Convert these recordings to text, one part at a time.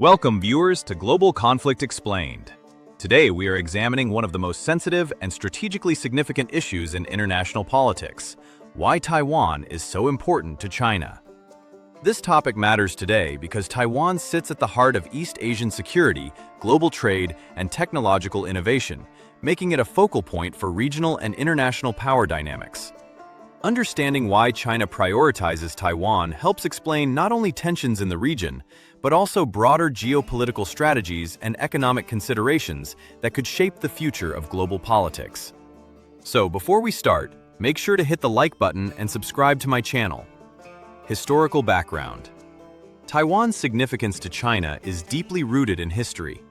Welcome, viewers, to Global Conflict Explained. Today, we are examining one of the most sensitive and strategically significant issues in international politics: why Taiwan is so important to China. This topic matters today because Taiwan sits at the heart of East Asian security, global trade, and technological innovation, making it a focal point for regional and international power dynamics. Understanding why China prioritizes Taiwan helps explain not only tensions in the region, but also broader geopolitical strategies and economic considerations that could shape the future of global politics. So, before we start, make sure to hit the like button and subscribe to my channel. Historical background. Taiwan's significance to China is deeply rooted in history.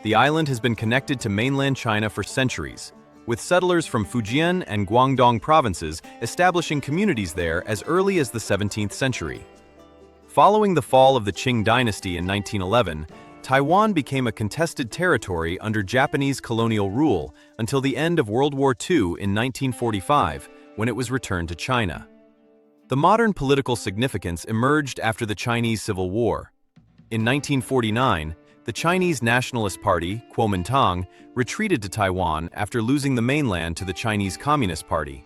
The island has been connected to mainland China for centuries, with settlers from Fujian and Guangdong provinces establishing communities there as early as the 17th century. Following the fall of the Qing dynasty in 1911, Taiwan became a contested territory under Japanese colonial rule until the end of World War II in 1945, when it was returned to China. The modern political significance emerged after the Chinese Civil War. In 1949, the Chinese Nationalist Party, Kuomintang, retreated to Taiwan after losing the mainland to the Chinese Communist Party.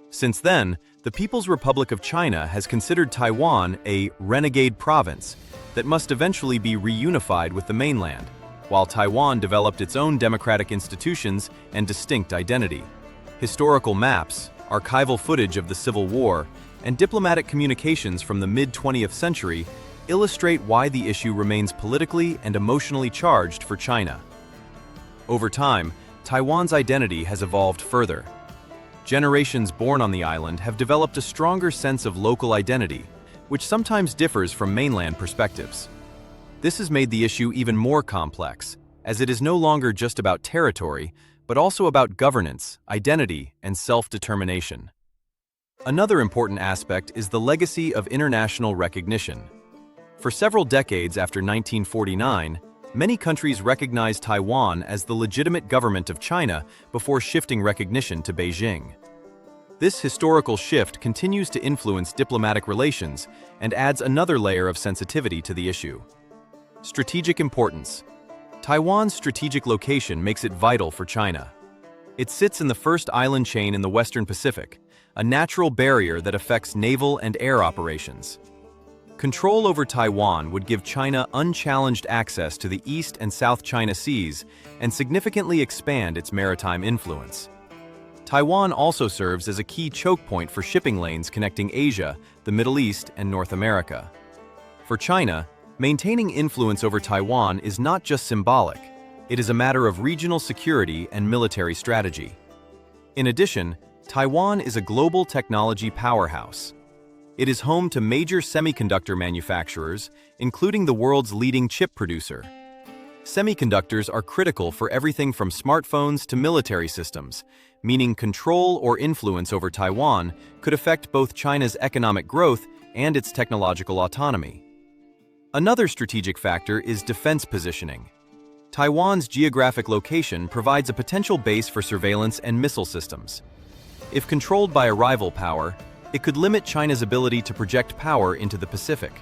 Since then, the People's Republic of China has considered Taiwan a renegade province that must eventually be reunified with the mainland, while Taiwan developed its own democratic institutions and distinct identity. Historical maps, archival footage of the Civil War, and diplomatic communications from the mid-20th century illustrate why the issue remains politically and emotionally charged for China. Over time, Taiwan's identity has evolved further. Generations born on the island have developed a stronger sense of local identity, which sometimes differs from mainland perspectives. This has made the issue even more complex, as it is no longer just about territory, but also about governance, identity, and self-determination. Another important aspect is the legacy of international recognition. For several decades after 1949, many countries recognized Taiwan as the legitimate government of China before shifting recognition to Beijing. This historical shift continues to influence diplomatic relations and adds another layer of sensitivity to the issue. Strategic importance. Taiwan's strategic location makes it vital for China. It sits in the first island chain in the Western Pacific, a natural barrier that affects naval and air operations. Control over Taiwan would give China unchallenged access to the East and South China Seas and significantly expand its maritime influence. Taiwan also serves as a key choke point for shipping lanes connecting Asia, the Middle East, and North America. For China, maintaining influence over Taiwan is not just symbolic, it is a matter of regional security and military strategy. In addition, Taiwan is a global technology powerhouse. It is home to major semiconductor manufacturers, including the world's leading chip producer. Semiconductors are critical for everything from smartphones to military systems, meaning control or influence over Taiwan could affect both China's economic growth and its technological autonomy. Another strategic factor is defense positioning. Taiwan's geographic location provides a potential base for surveillance and missile systems. If controlled by a rival power, it could limit China's ability to project power into the Pacific.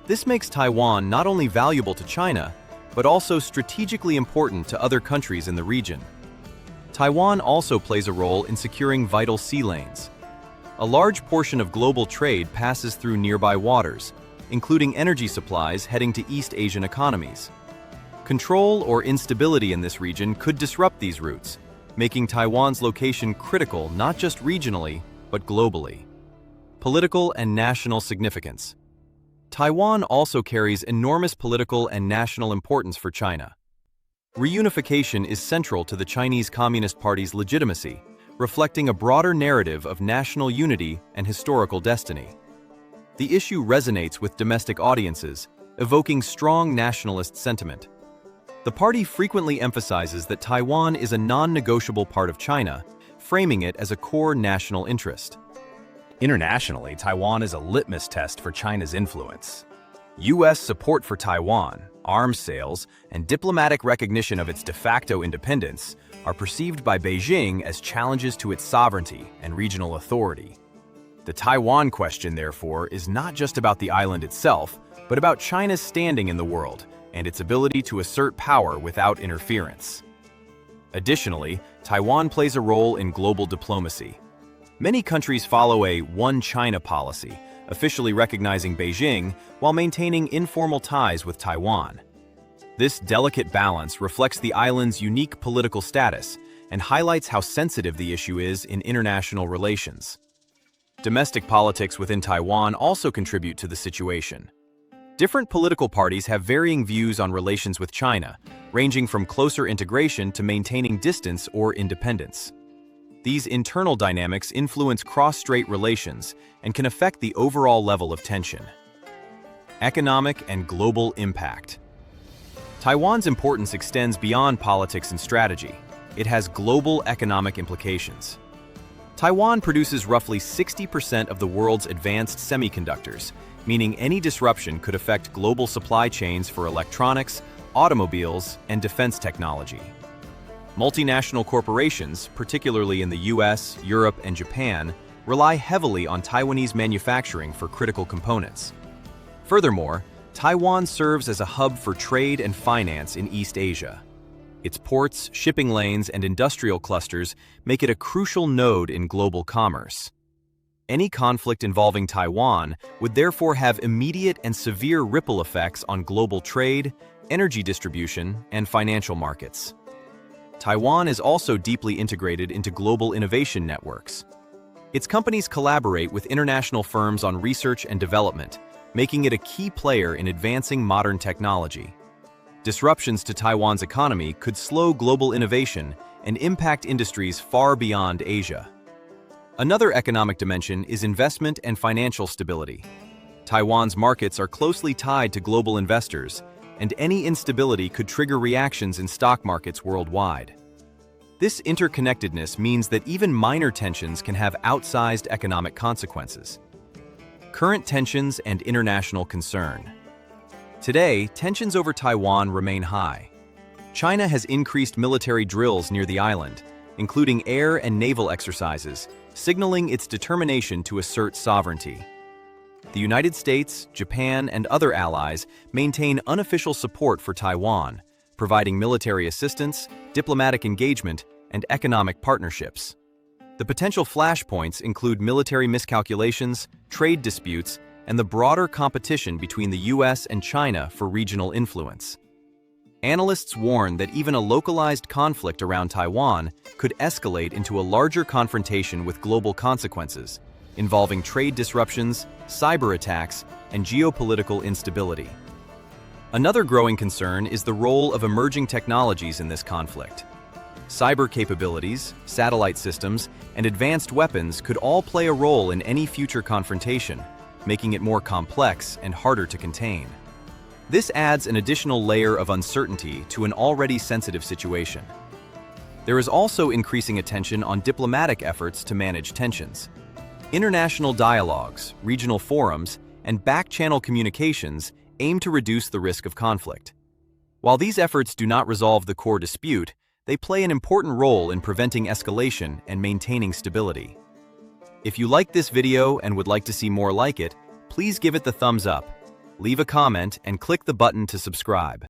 This makes Taiwan not only valuable to China, but also strategically important to other countries in the region. Taiwan also plays a role in securing vital sea lanes. A large portion of global trade passes through nearby waters, including energy supplies heading to East Asian economies. Control or instability in this region could disrupt these routes, making Taiwan's location critical not just regionally, but globally. Political and national significance. Taiwan also carries enormous political and national importance for China. Reunification is central to the Chinese Communist Party's legitimacy, reflecting a broader narrative of national unity and historical destiny. The issue resonates with domestic audiences, evoking strong nationalist sentiment. The party frequently emphasizes that Taiwan is a non-negotiable part of China, framing it as a core national interest. Internationally, Taiwan is a litmus test for China's influence. U.S. support for Taiwan, arms sales, and diplomatic recognition of its de facto independence are perceived by Beijing as challenges to its sovereignty and regional authority. The Taiwan question, therefore, is not just about the island itself, but about China's standing in the world and its ability to assert power without interference. Additionally, Taiwan plays a role in global diplomacy. Many countries follow a One China policy, officially recognizing Beijing while maintaining informal ties with Taiwan. This delicate balance reflects the island's unique political status and highlights how sensitive the issue is in international relations. Domestic politics within Taiwan also contribute to the situation. Different political parties have varying views on relations with China, ranging from closer integration to maintaining distance or independence. These internal dynamics influence cross-strait relations and can affect the overall level of tension. Economic and global impact. Taiwan's importance extends beyond politics and strategy. It has global economic implications. Taiwan produces roughly 60% of the world's advanced semiconductors, meaning any disruption could affect global supply chains for electronics, automobiles, and defense technology. Multinational corporations, particularly in the US, Europe, and Japan, rely heavily on Taiwanese manufacturing for critical components. Furthermore, Taiwan serves as a hub for trade and finance in East Asia. Its ports, shipping lanes, and industrial clusters make it a crucial node in global commerce. Any conflict involving Taiwan would therefore have immediate and severe ripple effects on global trade, energy distribution, and financial markets. Taiwan is also deeply integrated into global innovation networks. Its companies collaborate with international firms on research and development, making it a key player in advancing modern technology. Disruptions to Taiwan's economy could slow global innovation and impact industries far beyond Asia. Another economic dimension is investment and financial stability. Taiwan's markets are closely tied to global investors, and any instability could trigger reactions in stock markets worldwide. This interconnectedness means that even minor tensions can have outsized economic consequences. Current tensions and international concern. Today, tensions over Taiwan remain high. China has increased military drills near the island, including air and naval exercises, signaling its determination to assert sovereignty. The United States, Japan, and other allies maintain unofficial support for Taiwan, providing military assistance, diplomatic engagement, and economic partnerships. The potential flashpoints include military miscalculations, trade disputes, and the broader competition between the US and China for regional influence. Analysts warn that even a localized conflict around Taiwan could escalate into a larger confrontation with global consequences, involving trade disruptions, cyber attacks, and geopolitical instability. Another growing concern is the role of emerging technologies in this conflict. Cyber capabilities, satellite systems, and advanced weapons could all play a role in any future confrontation, making it more complex and harder to contain. This adds an additional layer of uncertainty to an already sensitive situation. There is also increasing attention on diplomatic efforts to manage tensions. International dialogues, regional forums, and back-channel communications aim to reduce the risk of conflict. While these efforts do not resolve the core dispute, they play an important role in preventing escalation and maintaining stability. If you liked this video and would like to see more like it, please give it the thumbs up, leave a comment, and click the button to subscribe.